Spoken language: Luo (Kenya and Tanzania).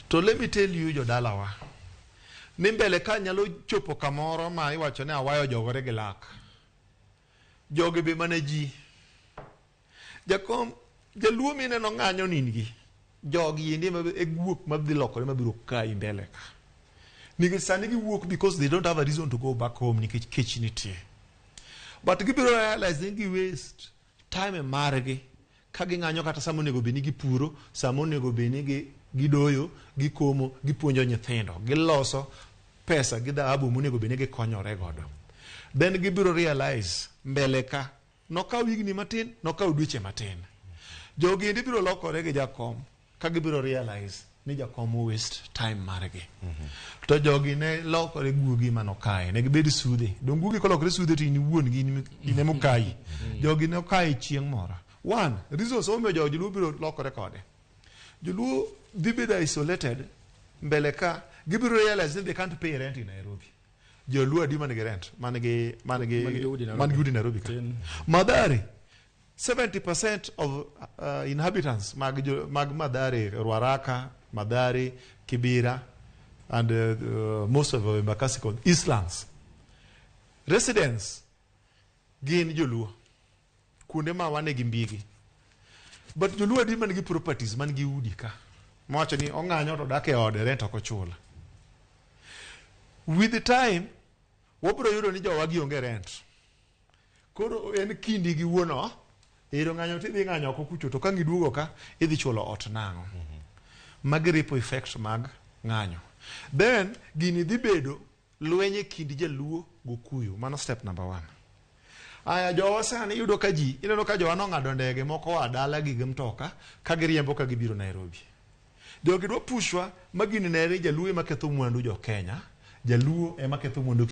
To let me tell you jodalawa, ni mbele ka nyalo chopo kamoro ma iwacho ne awayo jogore gi lak. Jogi be mana ji. Jakom, jaluo mine no ng'anyo ningi. Jogi yindi e guok mabdi lokore mabiro kaye mbele ka. Nigi sani gi wuok because they don't have a reason to go back home nikech kech nitie. But gibiro realize ni gi waste time margi ka ging'anyo kata samo nego beni gi puro, samo nego beni gi doyo, gi komo, gi puonjo nyithindo, gi loso pesa gi dhahabu monego beni gi konyore godo. Then gibiro realize mbele ka nokaw higni matin, nokaw dweche matin. Jogi indi biro lokore gi Jakom ka gibiro realize ni Jakom waste time margi. To jogi ne lokore guogi manokaye, ne gibedi sudhe. Dong guogi kolokore sudhe to in wuon gi in emo kayi. Jogi ne okaye chieng' moro. One, reason so omiyo jogi luo biro lokore kode. Joluo dhi bedo isolated mbele ka gibiro realize that they can't pay rent in Nairobi. Joluo adi manigi rent, manigi udi Nairobi ka. Madari, 70% of inhabitants mag Madari, Ruaraka, Madari, Kibera, and most of Embakasi called Eastlands. Residents gin joluo. Kunde ma wane gi mbigi. But joluo adi manigi properties, manigi udi ka. Mwacho ni ong'anyo to dak e ode rent ok ochula. With the time, wabiro yudo ni jowa gi onge rent. Koro en kindi gi wuono, iro ng'anyo tidhi ng'anyo oko kucho to ka giduogo ka idhi chulo ot nang'o. Magi ripple effect mag ng'anyo. Then gini dhi bedo lwenye kindi jaluo gokuyo. Mano step number 1. Aya jowa sani yudo ka ji, ineno ka jowa nong'ado ndege moko wa dala gi mtoka ka giriembo ka gibiro Nairobi. Jogi dwa pushwa magini nere jaluo ema ketho mwandu jo Kenya, jaluo ema ketho mwandu